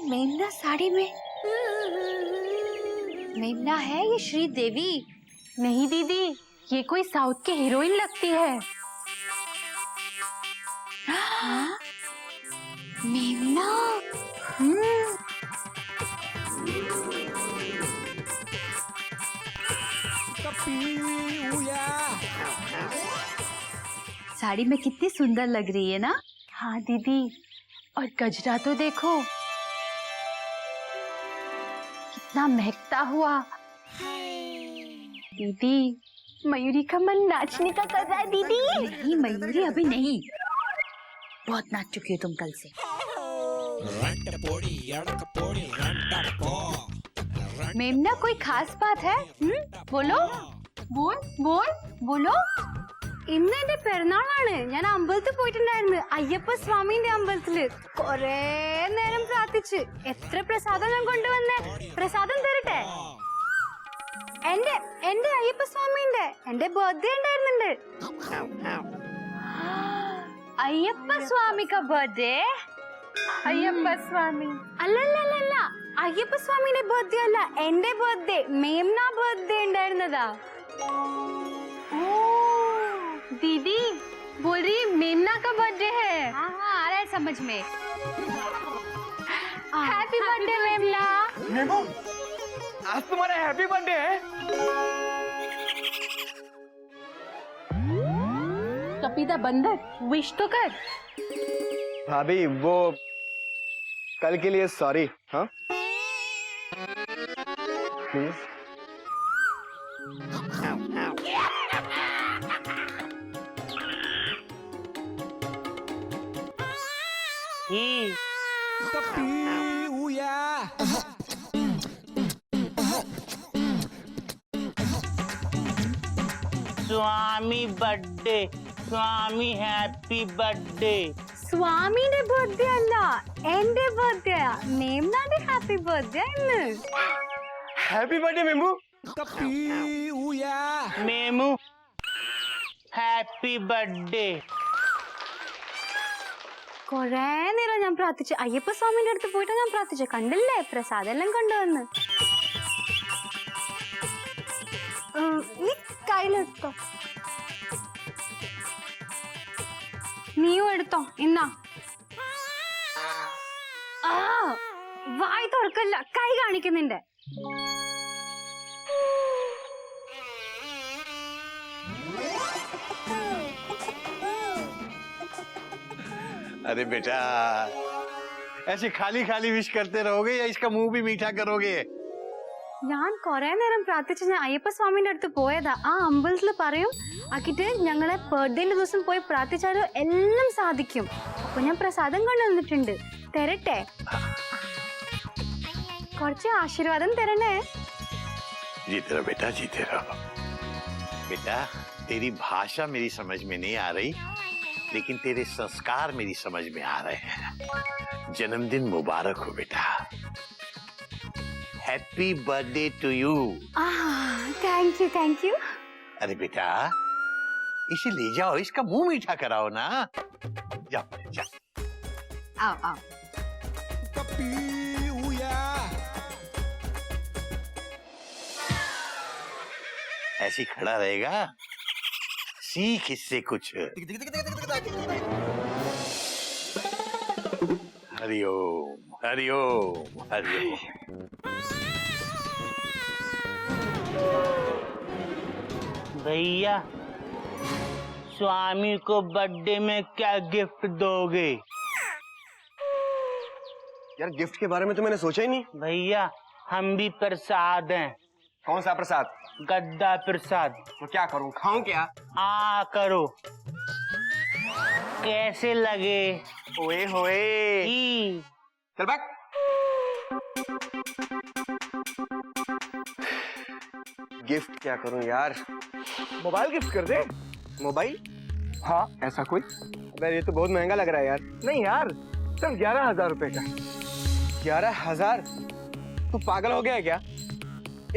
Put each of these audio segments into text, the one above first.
मेमना साड़ी में। मेमना है ये श्रीदेवी? नहीं दीदी, ये कोई साउथ की हीरोइन लगती है। मेमना। साड़ी में कितनी सुंदर लग रही है ना? हाँ दीदी, और गजरा तो देखो कितना महकता हुआ। दीदी, मयूरी का मन नाचने का कर रहा है दीदी। नहीं मयूरी, अभी नहीं, बहुत नाच चुकी हो तुम कल से। मेमना, कोई खास बात है? बोलो। बोल बोल बोलो। ഇന്ന് എന്റെ പെരുന്നാളാണ്. ഞാൻ അമ്പലത്തിൽ പോയിട്ടുണ്ടായിരുന്നു, അയ്യപ്പ സ്വാമിന്റെ അമ്പലത്തില്. കൊറേ നേരം പ്രാർത്ഥിച്ച്. എത്ര പ്രസാദം ഞാൻ കൊണ്ടുവന്നേ. പ്രസാദം തരട്ടെ? എന്റെ എന്റെ അയ്യപ്പ സ്വാമിന്റെ എന്റെ ബർത്ത്ഡേ ഉണ്ടായിരുന്നുണ്ട്. अय्यप्पा स्वामी का बर्थडे? അയ്യപ്പ സ്വാമി അല്ലല്ലല്ല, അയ്യപ്പ സ്വാമിയുടെ ബർത്ത്ഡേ അല്ല, എന്റെ ബർത്ത്ഡേ, മേംന ബർത്ത്ഡേ ഉണ്ടായിരുന്നതാ. दीदी बोल रही मेमना का बर्थडे है. हाँ हाँ, आ रहा है समझ में। हैप्पी बर्थडे मेमना. मेमू, आज तुम्हारा हैप्पी बर्थडे है? कपीदा बंदर, विश तो कर. भाभी, वो कल के लिए सॉरी. हाँ please. Swami birthday, Swami happy birthday. സ്വാമിയുടെ ബർത്ത്ഡേ അല്ല, എന്റെ ബർത്ത്ഡേ. മേംനാന്റെ ഹാപ്പി ബർത്ത്ഡേ ഇന്ന്. Happy birthday MEMU. MEMU happy birthday. കൊറേ നേരം ഞാൻ പ്രാർത്ഥിച്ചു. അയ്യപ്പ സ്വാമിന്റെ അടുത്ത് പോയിട്ട് ഞാൻ പ്രാർത്ഥിച്ചു. കണ്ടില്ലേ, പ്രസാദം എല്ലാം കൊണ്ടുവന്ന്. നീ കയ്യിലെടുത്തോ, നീയും എടുത്തോ. ഇന്നാ വായി തുറക്കല്ല, കൈ കാണിക്കുന്നുണ്ട്. अरे बेटा, ऐसे खाली खाली विश करते रहोगे या इसका मुंह भी मीठा करोगे? ഞാൻ കൊറേ നേരം പ്രാർത്ഥിച്ച് ഞാൻ അയ്യപ്പ സ്വാമിന്റെ അടുത്ത് പോയതാ. ആ അമ്പലത്തില് പറയും ആക്കിട്ട് ഞങ്ങളെ ബർത്ത്ഡേന്റെ ദിവസം പോയി പ്രാർത്ഥിച്ചാലും എല്ലാം സാധിക്കും. അപ്പൊ ഞാൻ പ്രസാദം കൊണ്ടുവന്നിട്ടുണ്ട്, തരട്ടെ? കുറച്ച് ആശീർവാദം തരണേ. जीते रहो बेटा, जीते रहो. बेटा, तेरी भाषा मेरी समझ में नहीं आ रही, लेकिन तेरे संस्कार मेरी समझ में आ रहे हैं. जन्मदिन मुबारक हो बेटा. Happy birthday to you. Thank you, thank you. अरे बेटा, इसे ले जाओ, इसका मुंह मीठा कराओ ना. जाओ जाओ. आओ आओ। ऐसे खड़ा रहेगा, सीख इससे कुछ. हरिओम हरिओम हरिओम. भैया, स्वामी को बर्थडे में क्या गिफ्ट दोगे? यार, गिफ्ट के बारे में तो मैंने सोचा ही नहीं. भैया, हम भी प्रसाद हैं. कौन सा प्रसाद? गद्दा प्रसाद. तो क्या करूं, खाऊं क्या? आ करो. कैसे लगे? ओए होए. ई. चल बैठ. गिफ्ट क्या करूं यार? मोबाइल गिफ्ट कर दे. मोबाइल? हाँ, ऐसा कोई? अरे ये तो बहुत महंगा लग रहा है यार. नहीं यार, सिर्फ 11,000 रुपए का. 11,000? तू पागल हो गया है क्या?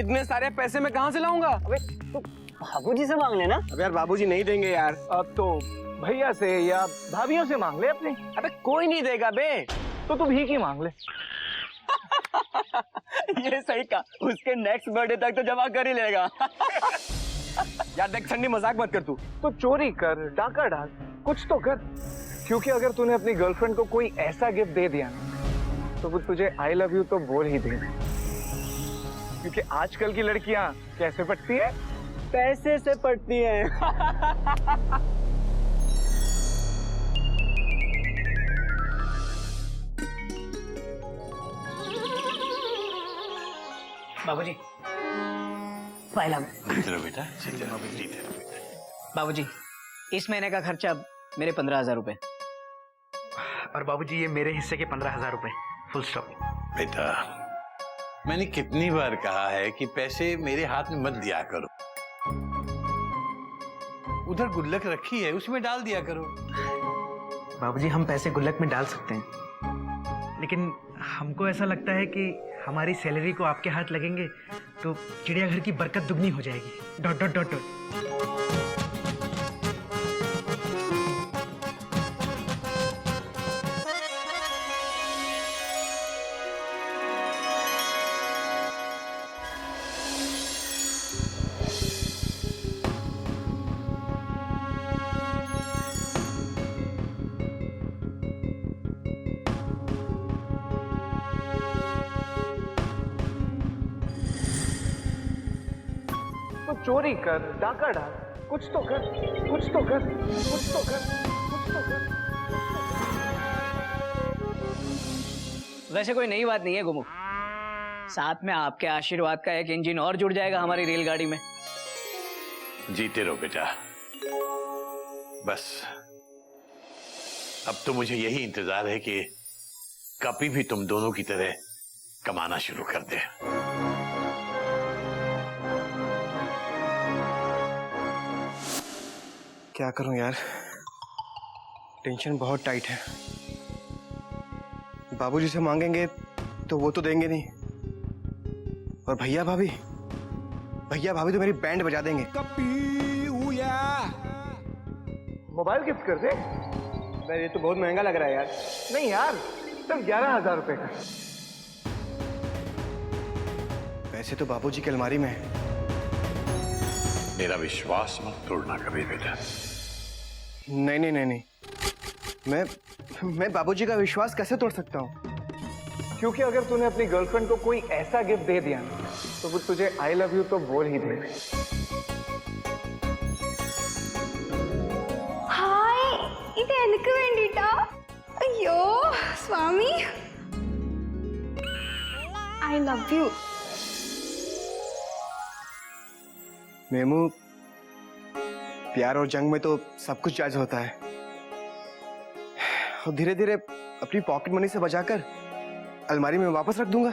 इतने सारे पैसे मैं कहाँ से लाऊंगा? अबे तो बाबूजी से मांग लेना. अबे यार, बाबूजी नहीं देंगे यार. अब तो भैया से या भाभियों से मांग ले अपने. अबे कोई नहीं देगा बे. तो तू भीख ही मांग ले. ये सही कहा, उसके नेक्स्ट बर्थडे तक तो जमा कर ही लेगा। यार देख सन्नी, मजाक मत कर तू। तो चोरी कर, डाका डाल, कुछ तो कर, क्योंकि अगर तूने अपनी गर्लफ्रेंड को कोई ऐसा गिफ्ट दे दिया तो वो तुझे आई लव यू तो बोल ही देगी। क्योंकि आजकल की लड़कियां कैसे पटती है? पैसे से पटती है। बाबूजी, फाइल अब। जीते रहो बेटा, जीते रहो, जीते रहो बेटा। बाबूजी, इस महीने का खर्चा मेरे 15,000 रुपए। और बाबूजी ये मेरे हिस्से के 15,000 रुपए, फुल स्टॉप। बेटा, मैंने कितनी बार कहा है कि पैसे मेरे हाथ में मत दिया करो। उधर गुल्लक रखी है, उसमें डाल दिया करो। बाबूजी हम पैसे गुल्लक में डाल सकते हैं, लेकिन हमको ऐसा लगता है कि हमारी सैलरी को आपके हाथ लगेंगे तो चिड़ियाघर की बरकत दुगनी हो जाएगी। Dot dot dot dot. तो चोरी कर, डाका डाल, कुछ तो कर, कुछ तो कर, कुछ तो कर, कुछ तो कर। वैसे कोई नई बात नहीं है गुमू, साथ में आपके आशीर्वाद का एक इंजन और जुड़ जाएगा हमारी रेलगाड़ी में। जीते रहो बेटा। बस अब तो मुझे यही इंतजार है कि कभी भी तुम दोनों की तरह कमाना शुरू कर दे। क्या करूं यार, टेंशन बहुत टाइट है। बाबूजी से मांगेंगे तो वो तो देंगे नहीं, और भैया भाभी तो मेरी बैंड बजा देंगे। मोबाइल गिफ्ट कर दे? ये तो बहुत महंगा लग रहा है यार। नहीं यार, सिर्फ 11,000 रुपए का। पैसे तो बाबूजी की अलमारी में है। मेरा विश्वास मत तोड़ना कभी बेटा। नहीं नहीं नहीं नहीं, मैं बाबूजी का विश्वास कैसे तोड़ सकता हूँ? क्योंकि अगर तूने अपनी गर्लफ्रेंड को कोई ऐसा गिफ्ट दे दिया तो वो तुझे आई लव यू तो बोल ही दे। ഹായ്, ഇത് എനിക്ക് വേണ്ടിട്ടാ? അയ്യോ സ്വാമി, ഐ ലവ് യു. मेमू, प्यार और जंग में तो सब कुछ जायज होता है, और धीरे धीरे अपनी पॉकेट मनी से बचाकर अलमारी में वापस रख दूंगा।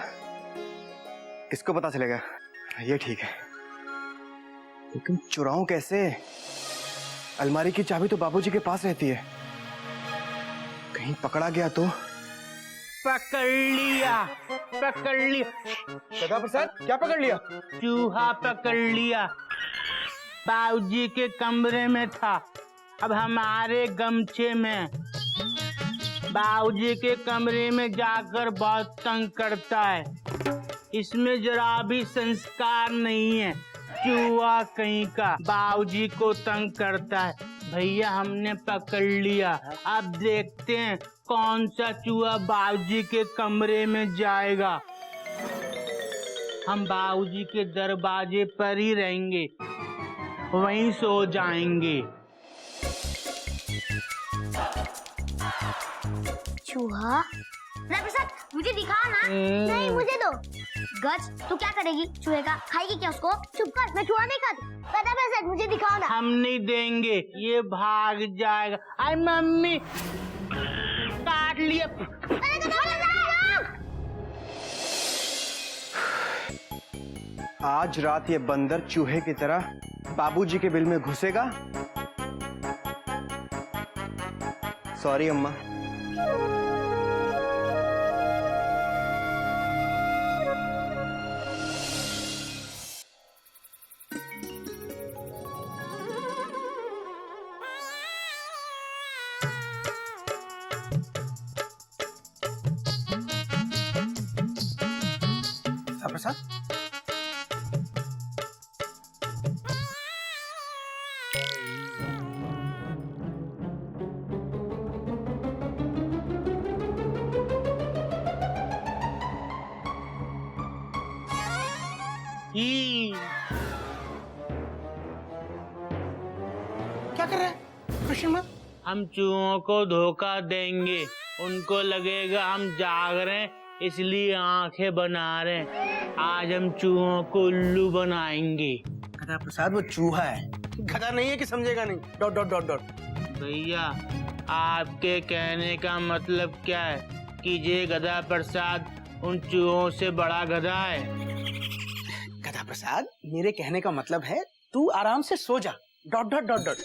किसको पता चलेगा? ये ठीक है, लेकिन चुराऊं कैसे? अलमारी की चाबी तो बाबूजी के पास रहती है, कहीं पकड़ा गया तो? पकड़ लिया, पकड़ लिया। सदा प्रसाद, क्या पकड़ लिया? चूहा पकड़ लिया। बाबूजी के कमरे में था, अब हमारे गमछे में। बाबूजी के कमरे में जाकर बहुत तंग करता है, इसमें जरा भी संस्कार नहीं है। चूहा कहीं का बाबूजी को तंग करता है। भैया हमने पकड़ लिया, अब देखते हैं कौन सा चूहा बाबूजी के कमरे में जाएगा। हम बाबूजी के दरवाजे पर ही रहेंगे, वहीं सो जाएंगे। चूहा? प्रसाद मुझे दिखा ना। नहीं मुझे दो। गज तू क्या करेगी चूहे का? खाएगी क्या उसको? चुप कर, मैं चूहा नहीं खाती। प्रसाद मुझे दिखाओ ना। हम नहीं देंगे, ये भाग जाएगा। आई मम्मी, काट लिया। आज रात ये बंदर चूहे की तरह बाबूजी के बिल में घुसेगा। सॉरी अम्मा। प्रसाद? ई, क्या कर रहा है क्वेश्चन मार्क? हम चूहों को धोखा देंगे, उनको लगेगा हम जाग रहे हैं इसलिए आंखें बना रहे हैं। आज हम चूहों को उल्लू बनाएंगे। गधा प्रसाद वो चूहा है, गधा नहीं है कि समझेगा नहीं। Dot dot dot dot. भैया आपके कहने का मतलब क्या है कि ये गधा प्रसाद उन चूहों से बड़ा गधा है? गधा प्रसाद, मेरे कहने का मतलब है तू आराम से सो जा। Dot dot dot dot.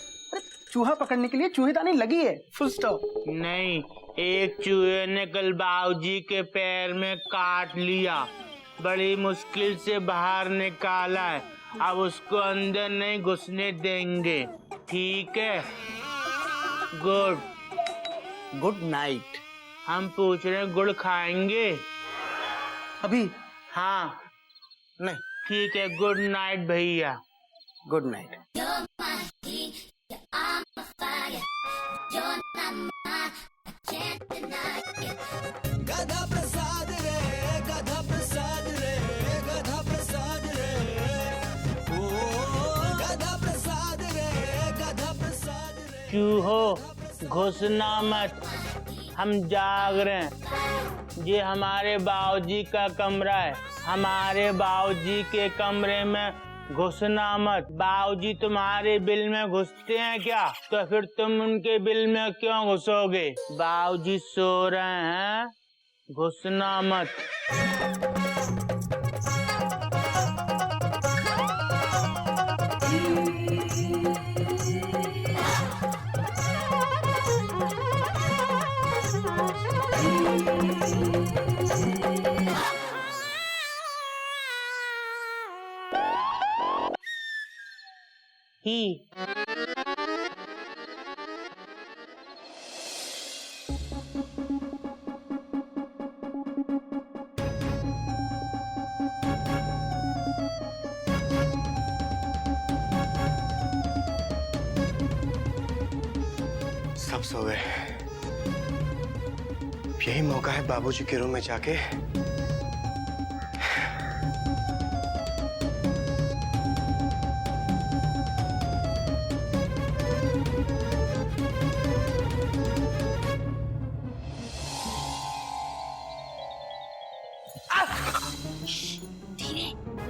चूहा पकड़ने के लिए चूहेदानी लगी है, फुल स्टॉप। नहीं, एक चूहे ने कल बाबूजी के पैर में काट लिया, बड़ी मुश्किल से बाहर निकाला है। अब उसको अंदर नहीं घुसने देंगे, ठीक है? Good good night. हम पूछ रहे हैं गुड़ खाएंगे? अभी हाँ नहीं। ठीक है, गुड नाइट भैया। Good night. चूहो घुसना मत, हम जाग रहे हैं। ये हमारे बाबूजी का कमरा है, हमारे बाबूजी के कमरे में घुसना मत। बाबूजी तुम्हारे बिल में घुसते हैं क्या? तो फिर तुम उनके बिल में क्यों घुसोगे? बाबूजी सो रहे हैं, घुसना मत। ही सब सो गए। यही मौका है बाबूजी के रूम में जाके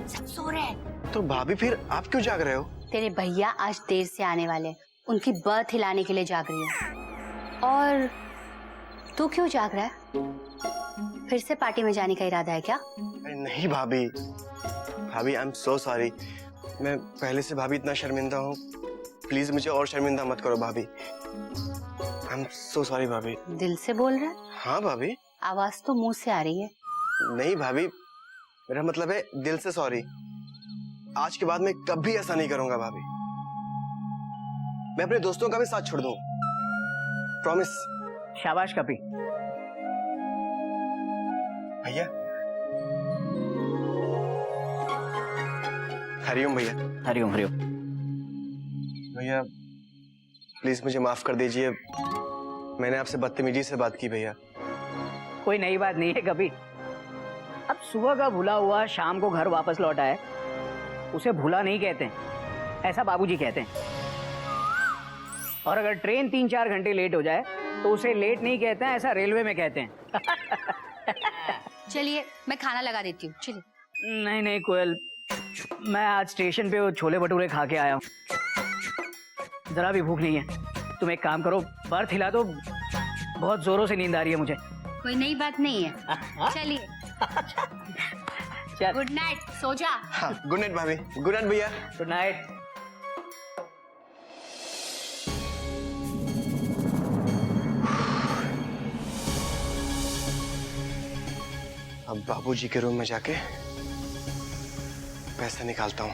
सब सो रहे हैं। तो भाभी फिर आप क्यों जाग रहे हो? तेरे भैया आज देर से आने वाले हैं, उनकी बर्थ हिलाने के लिए जाग रही हूँ। और तू क्यों जाग रहा है? फिर से पार्टी में जाने का इरादा है क्या? अरे नहीं भाभी, भाभी आई एम सो सॉरी। मैं पहले से भाभी इतना शर्मिंदा हूँ, प्लीज मुझे और शर्मिंदा मत करो भाभी। आई एम सो सॉरी भाभी। दिल से बोल रहा है? हाँ भाभी। आवाज तो मुंह से आ रही है। नहीं भाभी, मेरा मतलब है दिल से सॉरी। आज के बाद मैं कभी ऐसा नहीं करूंगा भाभी। मैं अपने दोस्तों का भी साथ छोड़ दूं, प्रॉमिस। शाबाश कपी। भैया, हरिओम भैया। हरिओम हरिओम। भैया प्लीज मुझे माफ कर दीजिए, मैंने आपसे बदतमीजी से बात की भैया। कोई नई बात नहीं है कभी। अब सुबह का भूला हुआ शाम को घर वापस लौटा है, उसे भूला नहीं कहते हैं, ऐसा बाबूजी कहते हैं। और अगर ट्रेन 3-4 घंटे लेट हो जाए तो उसे लेट नहीं कहते हैं, ऐसा रेलवे में कहते हैं। चलिए मैं खाना लगा देती हूँ, चलिए। नहीं नहीं कोयल, मैं आज स्टेशन पे वो छोले भटूरे खा के आया हूँ, जरा भी भूख नहीं है। तुम एक काम करो, बर्थ हिला दो, बहुत जोरों से नींद आ रही है मुझे। कोई नई बात नहीं है, चलिए। गुड नाइट, सो जा। हाँ, गुड नाइट भाभी। गुड नाइट भैया। Good night. अब बाबूजी के रूम में जाके पैसा निकालता हूँ।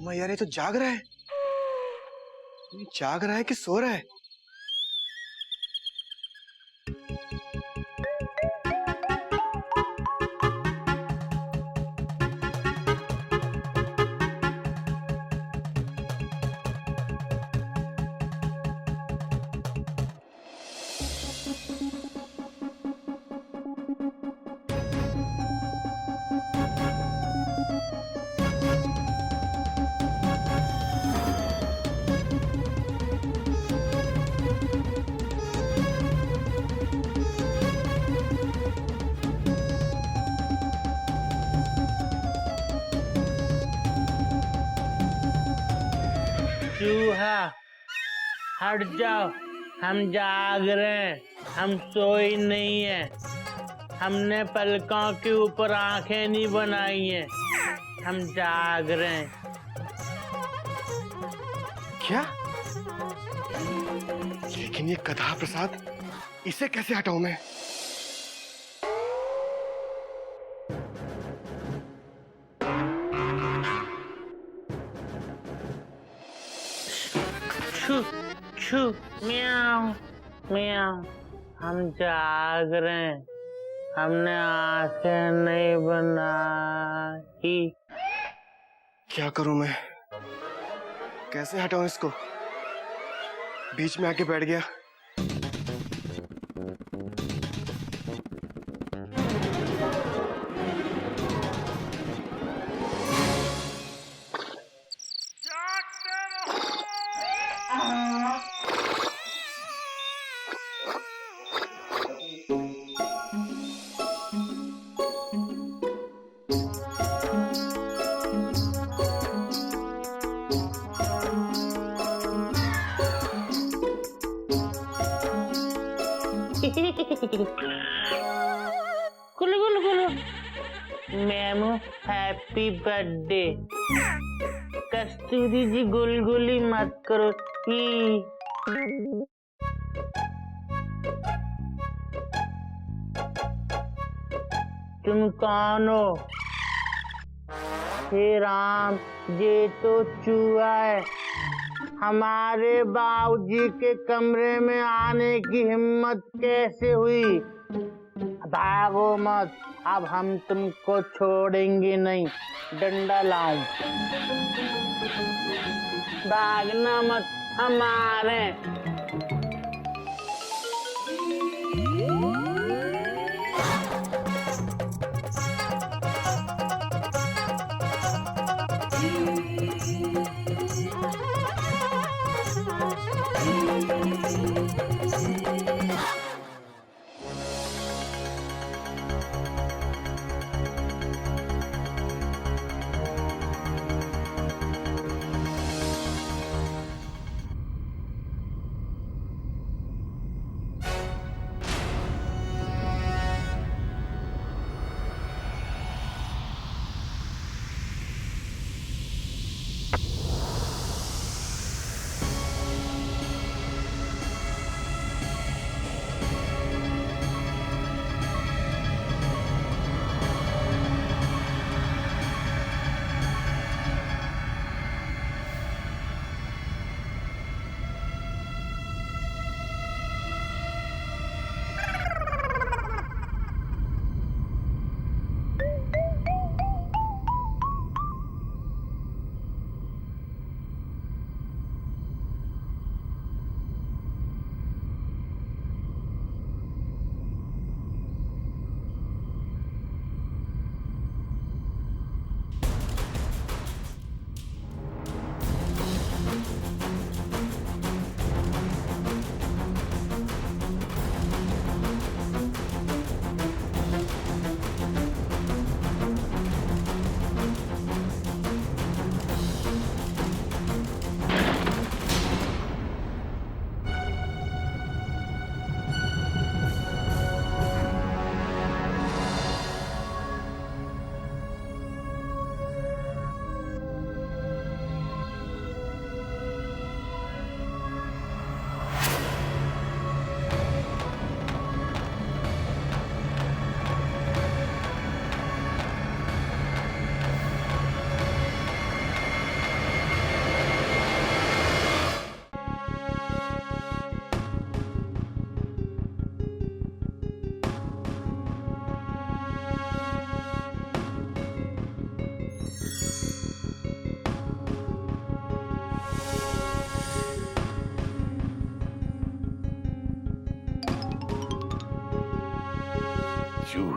मैं यार ये तो जाग रहा है। ये जाग रहा है कि सो रहा है? चूहा हट जाओ, हम जाग रहे हैं, हम सोई नहीं है। हमने पलकों के ऊपर आंखें नहीं बनाई हैं, हम जाग रहे हैं। क्या? लेकिन ये गधा प्रसाद, इसे कैसे हटाऊं मैं? छू छू म्याऊ म्याऊ, हम जाग रहे हैं, हमने आंखें नहीं बनाई। क्या करूं मैं? कैसे हटाऊं इसको? बीच में आके बैठ गया। गुलु गुलु गुलु, मैमू हैप्पी बर्थडे। कस्तूरी जी गुलगुली मत करो। तुम कौन हो? हे राम, ये तो चूहा है। हमारे बाबूजी के कमरे में आने की हिम्मत कैसे हुई? भागो मत, अब हम तुमको छोड़ेंगे नहीं। डंडा लाऊं? भागना मत, हम आ रहे हैं।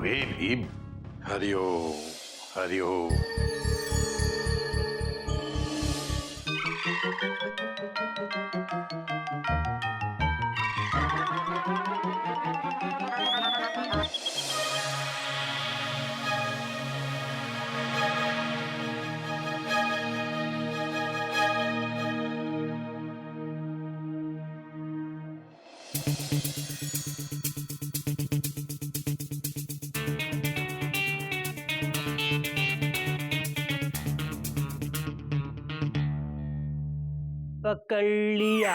वे भी हरिओम हरिओम। पकड़ लिया।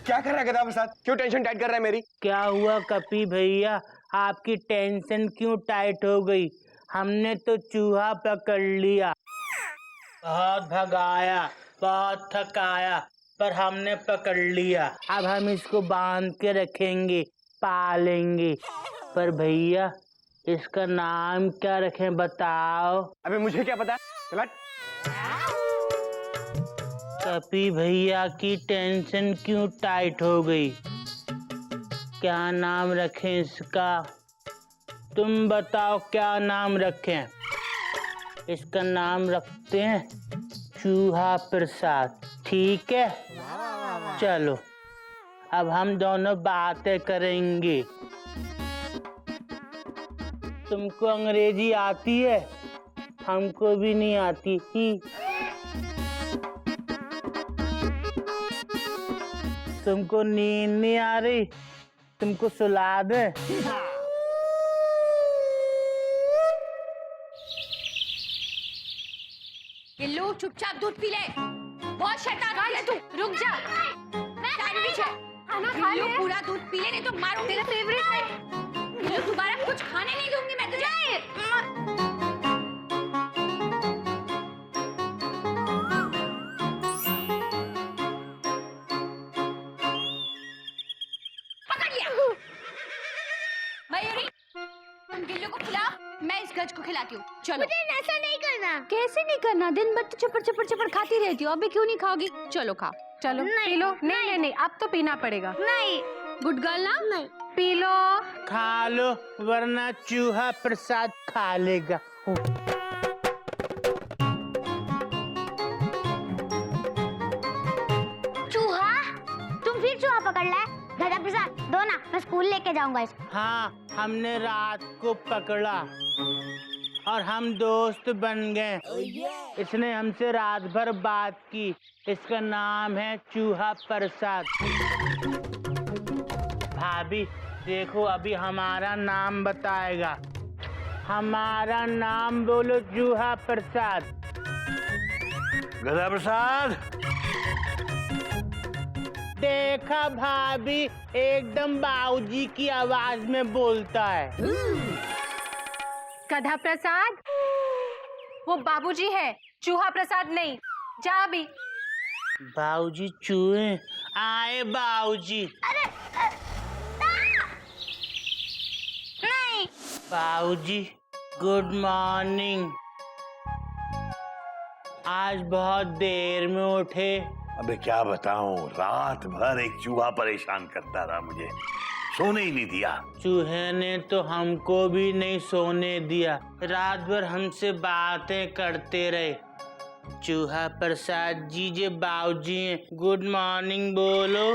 क्या कर रहा है गधा प्रसाद? क्यों टेंशन टाइट कर रहा है मेरी? क्या हुआ कपी भैया, आपकी टेंशन क्यों टाइट हो गई? हमने तो चूहा पकड़ लिया, बहुत भगाया, बहुत थकाया, पर हमने पकड़ लिया। अब हम इसको बांध के रखेंगे, पालेंगे। पर भैया इसका नाम क्या रखें बताओ? अबे मुझे क्या पता? चल कपी भैया की टेंशन क्यों टाइट हो गई? क्या नाम रखें इसका? तुम बताओ क्या नाम रखें? इसका नाम रखते हैं चूहा प्रसाद, ठीक है? चलो अब हम दोनों बातें करेंगे। तुमको अंग्रेजी आती है? हमको भी नहीं आती ही। तुमको नींद नहीं आ रही? तुमको सुला दे? गिल्लू चुपचाप दूध पी ले, बहुत शैतान है तू। रुक जा, सैंडविच है, खाना खा ले। पूरा दूध पी ले नहीं तो मारूंगी। तेरा फेवरेट है। गिल्लू दोबारा कुछ खाने नहीं दूंगी मैं तुझे। पकड़ लिया। मयूरी, तुम गिल्लू को खिलाओ, मैं इस गज को खिलाती हूँ। चलो। मुझे ऐसा नहीं करना। कैसे नहीं करना? दिन भर तो चपर चपर चपर खाती रहती हो, अभी क्यों नहीं खाओगी? चलो खाओ। चलो पी लो। नहीं नहीं, अब तो पीना पड़ेगा। नहीं। गुड गर्ल ना? नहीं। P low. खा लो वरना चूहा प्रसाद खा लेगा। चूहा? तुम फिर चूहा पकड़ लाए? गधा प्रसाद दो ना, मैं स्कूल लेके जाऊंगा इसको। हाँ, हमने रात को पकड़ा और हम दोस्त बन गए। इसने हमसे रात भर बात की। इसका नाम है चूहा प्रसाद। भाभी देखो, अभी हमारा नाम बताएगा। हमारा नाम बोलो, चूहा प्रसाद। गधा प्रसाद। देखा भाभी, एकदम बाबूजी की आवाज में बोलता है। गधा प्रसाद वो बाबूजी है, चूहा प्रसाद नहीं। जा अभी। बाबूजी चूहे आए। बाबूजी नहीं। बाबूजी गुड मॉर्निंग। आज बहुत देर में उठे। अबे क्या बताऊं, रात भर एक चूहा परेशान करता रहा, मुझे सोने ही नहीं दिया। चूहे ने तो हमको भी नहीं सोने दिया, रात भर हमसे बातें करते रहे। चूहा प्रसाद जी जे बाबूजी हैं, गुड मॉर्निंग बोलो।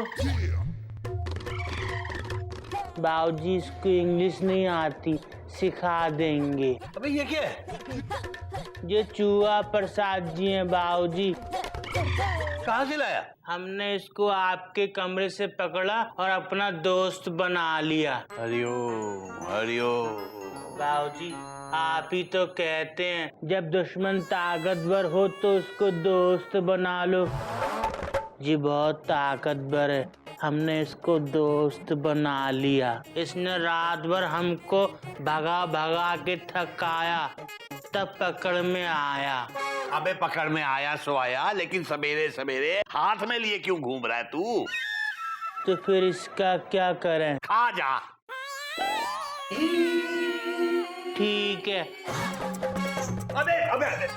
बाबूजी इसको इंग्लिश नहीं आती, सिखा देंगे। अबे ये क्या है? ये चूहा प्रसाद जी हैं बाबूजी। कहाँ से लाया? हमने इसको आपके कमरे से पकड़ा और अपना दोस्त बना लिया। हरिओम हरिओम। बाबूजी आप ही तो कहते हैं, जब दुश्मन ताकतवर हो तो उसको दोस्त बना लो। जी बहुत ताकतवर है, हमने इसको दोस्त बना लिया। इसने रात भर हमको भगा भगा के थकाया, तब पकड़ में आया। अबे पकड़ में आया सो आया, लेकिन सवेरे सवेरे हाथ में लिए क्यों घूम रहा है तू? तो फिर इसका क्या करें? खा जा। ठीक है। अबे अबे अबे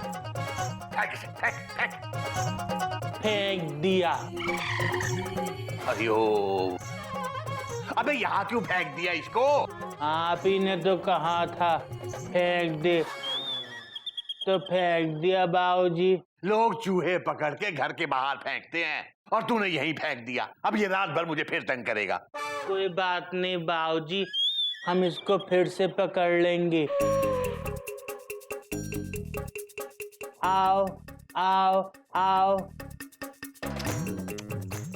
फेंक इसे, फेंक फेंक। फेंक दिया। हरिओम अबे यहाँ क्यों फेंक दिया इसको? आप ही ने तो कहा था फेंक दे, तो फेंक दिया बाबूजी। लोग चूहे पकड़ के घर के बाहर फेंकते हैं और तूने यहीं फेंक दिया। अब ये रात भर मुझे फिर तंग करेगा। कोई बात नहीं बाबूजी, हम इसको फिर से पकड़ लेंगे। आओ आओ आओ,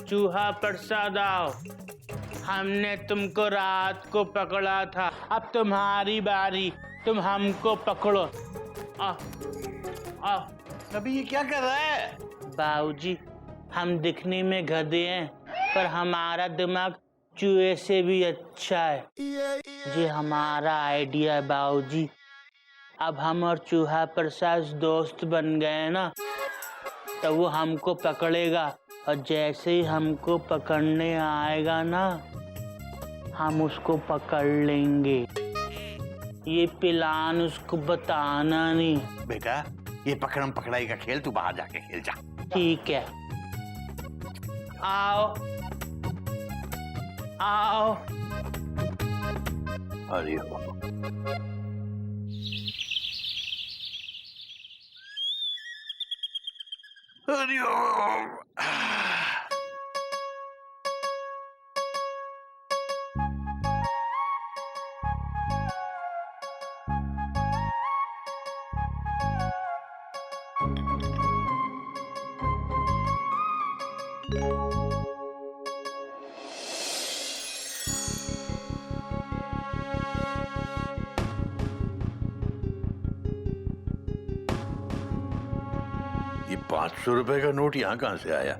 चूहा प्रसाद आओ। हमने तुमको रात को पकड़ा था, अब तुम्हारी बारी, तुम हमको पकड़ो। आ, आ। अभी ये क्या कर रहा है? बाबूजी, हम दिखने में गधे हैं, पर हमारा दिमाग चूहे से भी अच्छा है। ये हमारा आइडिया है बाबूजी। अब हम और चूहा प्रसाद दोस्त बन गए ना, तो वो हमको पकड़ेगा और जैसे ही हमको पकड़ने आएगा ना, हम उसको पकड़ लेंगे। ये प्लान उसको बताना नहीं। बेटा, ये पकड़म पकड़ाई का खेल तू बाहर जाके खेल जा। ठीक है, आओ आओ। अरे ये 500 रुपए का नोट यहाँ कहाँ से आया?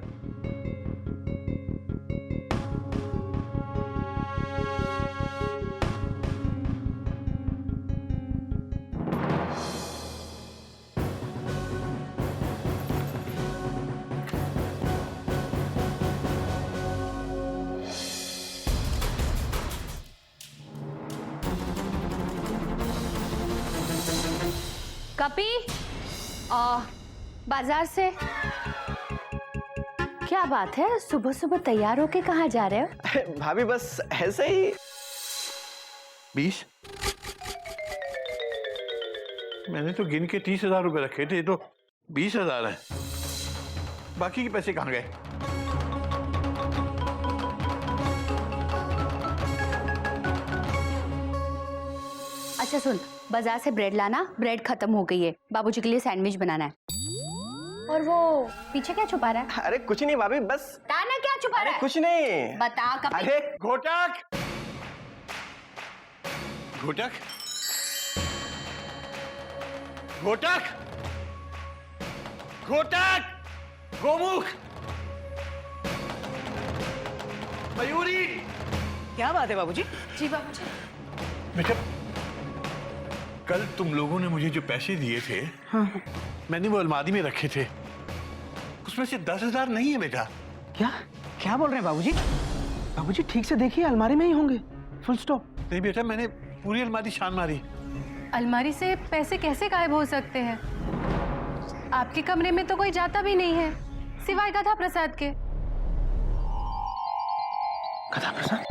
कपी, बाजार से क्या बात है? सुबह सुबह तैयार होके कहाँ जा रहे हो? भाभी बस ऐसे ही। 20? मैंने तो गिन के 30,000 रुपए रखे थे, तो 20,000 हैं। बाकी के पैसे कहाँ गए? अच्छा सुन, बाजार से ब्रेड लाना, ब्रेड खत्म हो गई है, बाबूजी के लिए सैंडविच बनाना है। और वो पीछे क्या छुपा रहा है? अरे कुछ नहीं भाभी, बस। काना क्या छुपा रहा है? कुछ नहीं। बता कपी। अरे घोटक! घोटक! घोटक! घोटक! गोमुख! मयूरी! क्या बात है बाबूजी? जी बाबूजी। बेटा, कल तुम लोगों ने मुझे जो पैसे दिए थे, हाँ। मैंने वो अलमारी में रखे थे, उसमें से 10,000 नहीं है बेटा। क्या क्या बोल रहे हैं बाबूजी? बाबूजी ठीक से देखिए, अलमारी में ही होंगे। Full stop. नहीं बेटा, मैंने पूरी अलमारी छान मारी। अलमारी से पैसे कैसे गायब हो सकते हैं? आपके कमरे में तो कोई जाता भी नहीं है, सिवाय गधा प्रसाद के। गधा प्रसाद?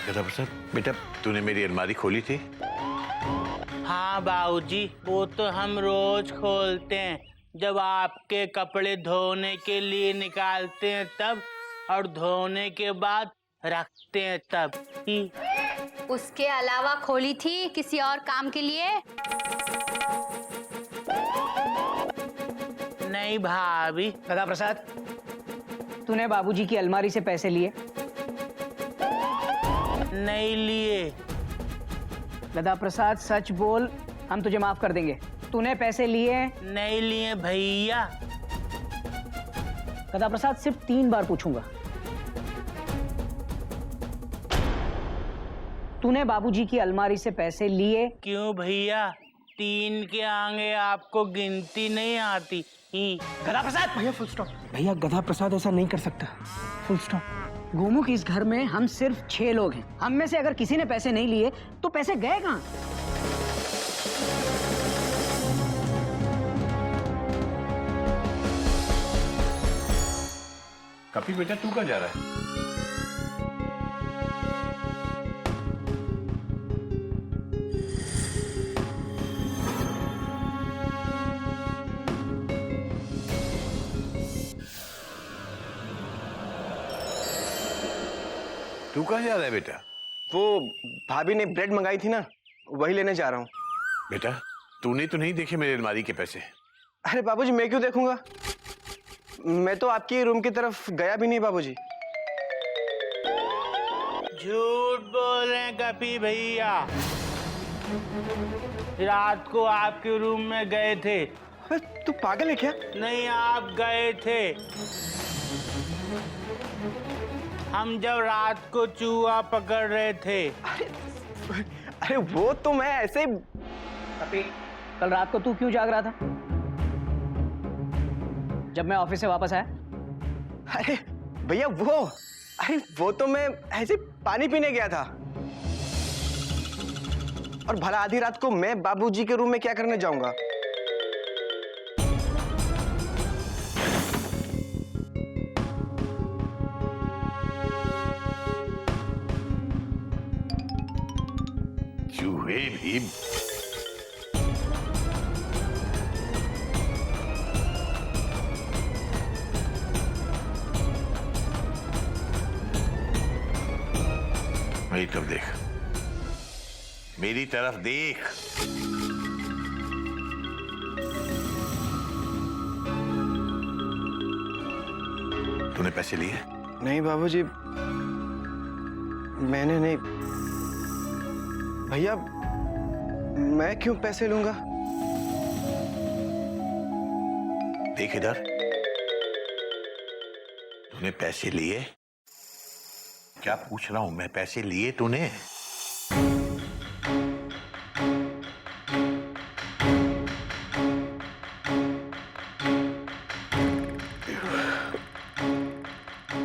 गधा प्रसाद, बेटा तूने मेरी अलमारी खोली थी? हाँ बाबूजी, वो तो हम रोज खोलते हैं, जब आपके कपड़े धोने के लिए निकालते हैं तब, और धोने के बाद रखते हैं तब ही। उसके अलावा खोली थी किसी और काम के लिए? नहीं भाभी। गधा प्रसाद, तूने बाबूजी की अलमारी से पैसे लिए? नहीं लिए। गधा प्रसाद सच बोल, हम तुझे माफ कर देंगे। तूने पैसे लिए? नहीं लिए भैया। गधा प्रसाद, सिर्फ 3 बार पूछूंगा। तूने बाबूजी की अलमारी से पैसे लिए? क्यों भैया, 3 के आगे आपको गिनती नहीं आती ही? गधा प्रसाद! भैया फुल स्टॉप। भैया गधा प्रसाद ऐसा नहीं कर सकता। Full stop. गोमुख, इस घर में हम सिर्फ 6 लोग हैं। हम में से अगर किसी ने पैसे नहीं लिए तो पैसे गए कहाँ? कपी बेटा तू कहाँ जा रहा है? तू कहाँ जा रहा है बेटा? वो भाभी ने ब्रेड मंगाई थी ना, वही लेने जा रहा हूँ। बेटा तूने तो नहीं देखे मेरे अलमारी के पैसे? अरे बाबूजी मैं क्यों देखूंगा, मैं तो आपके रूम की तरफ गया भी नहीं बाबूजी। झूठ बोल रहे हैं कपी भैया। रात को आपके रूम में गए थे। अबे तू पागल है क्या? नहीं, आप गए थे। हम जब रात को चूहा पकड़ रहे थे। अरे वो तो मैं ऐसे ही। कपी, कल रात को तू क्यों जाग रहा था जब मैं ऑफिस से वापस आया? अरे भैया वो तो मैं ऐसे पानी पीने गया था। और भला आधी रात को मैं बाबूजी के रूम में क्या करने जाऊंगा? चूहे भी मेरी तरफ देख, मेरी तरफ देख। तूने पैसे लिए? नहीं बाबूजी, मैंने नहीं। भैया मैं क्यों पैसे लूंगा? देख इधर, तूने पैसे लिए? क्या पूछ रहा हूं मैं, पैसे लिए तूने?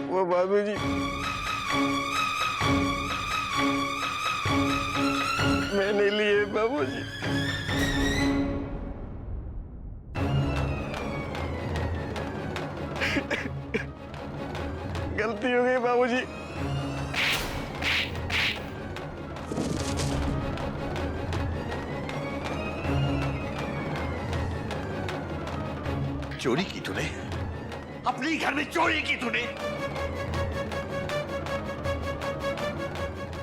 वो बाबूजी मैंने लिए बाबूजी। गलती हो गई बाबूजी। चोरी की तूने? अपने घर में चोरी की तूने?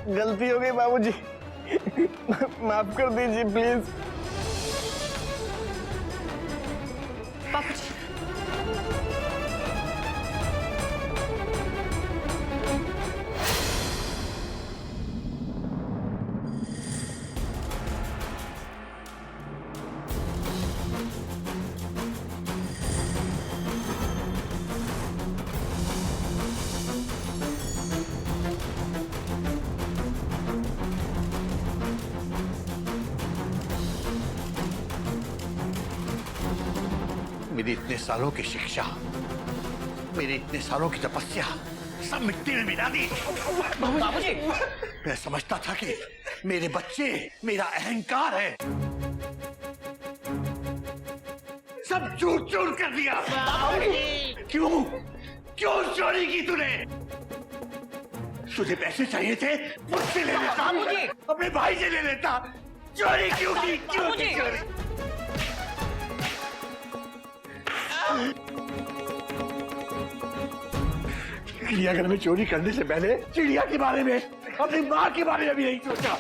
गलती हो गई बाबूजी, माफ कर दीजिए प्लीज। बाबूजी, मेरी इतने सालों की शिक्षा, मेरे इतने सालों की तपस्या सब मिट्टी में मिला दी। बाबूजी, मैं समझता था कि मेरे बच्चे मेरा अहंकार है, सब चूर चूर कर दिया। क्यों क्यों चोरी की तूने? तुझे पैसे चाहिए थे, मुझसे ले लेता, अपने भाई से ले लेता। चोरी क्यों की? क्यों की चोरी? चिड़ियाघर में चोरी करने से पहले चिड़िया के बारे में, अपनी माँ के बारे में भी नहीं सोचा।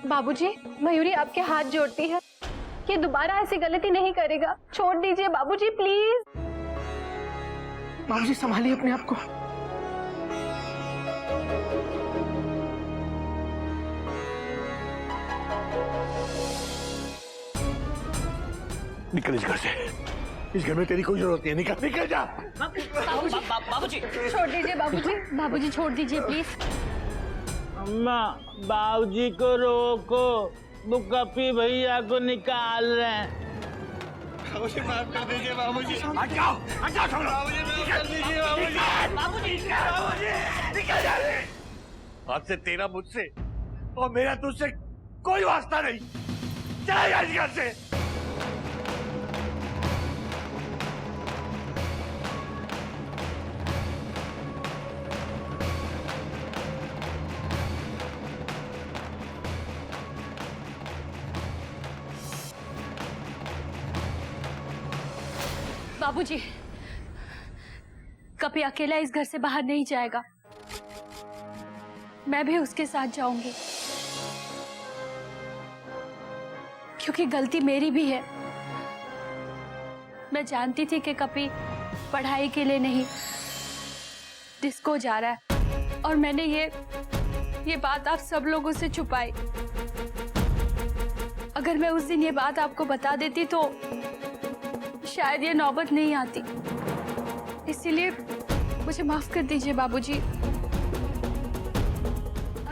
बाबूजी, मयूरी आपके हाथ जोड़ती है कि दोबारा ऐसी गलती नहीं करेगा। छोड़ दीजिए बाबूजी प्लीज। बाबूजी संभालिए अपने आप को। निकल इस घर से, इस घर में तेरी कोई जरूरत नहीं है। निकल निकल जा। बाबूजी, छोड़ दीजिए बाबूजी, बाबूजी छोड़ दीजिए प्लीज। अम्मा, बाबूजी को रोको, वो कपी भैया को निकाल रहे हैं। बाबूजी माफ कर दीजिए बाबूजी। हट जाओ सब लोग। बाबूजी माफ कर दीजिए बाबूजी। बाबूजी निकल जा रे। आज से तेरा मुझसे और मेरा तुझसे कोई वास्ता नहीं। चला इस घर से। बाबूजी, कभी अकेला इस घर से बाहर नहीं जाएगा। मैं भी उसके साथ जाऊंगी, क्योंकि गलती मेरी भी है। मैं जानती थी कि कभी पढ़ाई के लिए नहीं, डिस्को जा रहा है, और मैंने ये बात आप सब लोगों से छुपाई। अगर मैं उस दिन ये बात आपको बता देती तो शायद ये नौबत नहीं आती। इसीलिए मुझे माफ कर दीजिए बाबूजी। I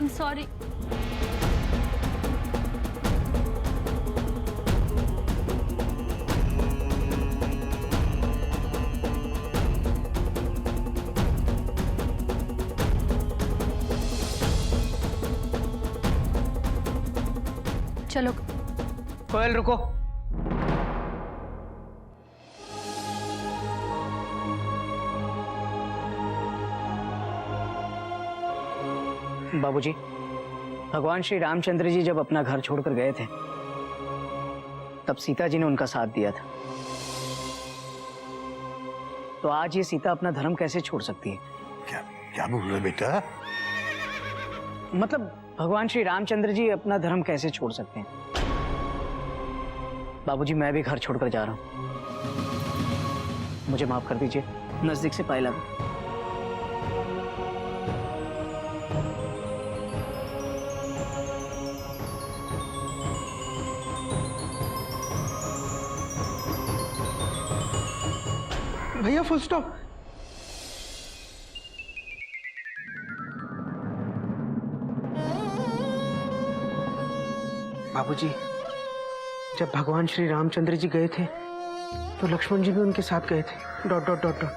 am sorry. चलो कोयल रुको। बाबूजी, भगवान श्री रामचंद्र जी जब अपना घर छोड़कर गए थे तब सीता जी ने उनका साथ दिया था। तो आज ये सीता अपना धर्म कैसे छोड़ सकती है? क्या क्या बोल रहे बेटा? मतलब भगवान श्री रामचंद्र जी अपना धर्म कैसे छोड़ सकते हैं? बाबूजी, मैं भी घर छोड़कर जा रहा हूं। मुझे माफ कर दीजिए। नजदीक से पाए लगा। भैया फुल स्टॉप। बाबूजी, जब भगवान श्री रामचंद्र जी गए थे तो लक्ष्मण जी भी उनके साथ गए थे। Dot dot dot dot.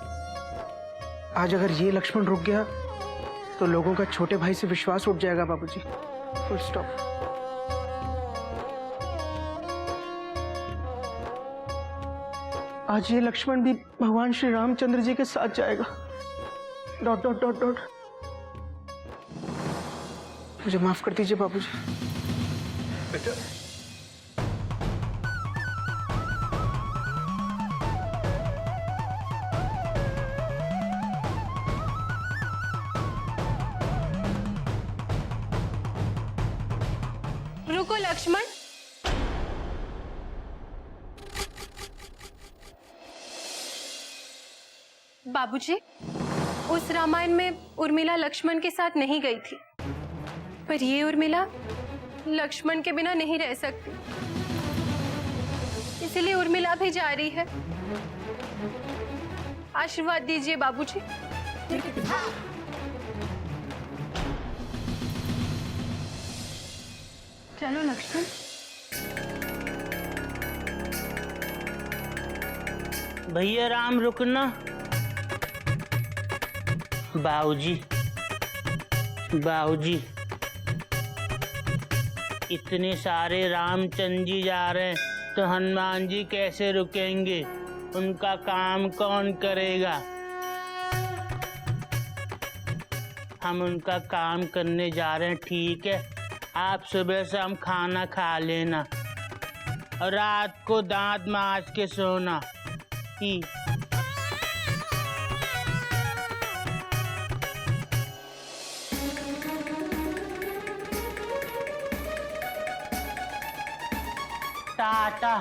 आज अगर ये लक्ष्मण रुक गया तो लोगों का छोटे भाई से विश्वास उठ जाएगा बाबूजी। Full stop. आज ये लक्ष्मण भी भगवान श्री रामचंद्र जी के साथ जाएगा। Dot dot dot dot. मुझे माफ कर दीजिए बाबूजी। बेटा रुको लक्ष्मण। बाबूजी, उस रामायण में उर्मिला लक्ष्मण के साथ नहीं गई थी, पर ये उर्मिला लक्ष्मण के बिना नहीं रह सकती, इसलिए उर्मिला भी जा रही है। आशीर्वाद दीजिए बाबूजी। चलो लक्ष्मण। भैया राम रुकना। बाबूजी, बाबूजी, इतने सारे रामचंद्र जी जा रहे हैं तो हनुमान जी कैसे रुकेंगे? उनका काम कौन करेगा? हम उनका काम करने जा रहे हैं, ठीक है? आप सुबह से हम खाना खा लेना और रात को दांत मांज के सोना। टाटा।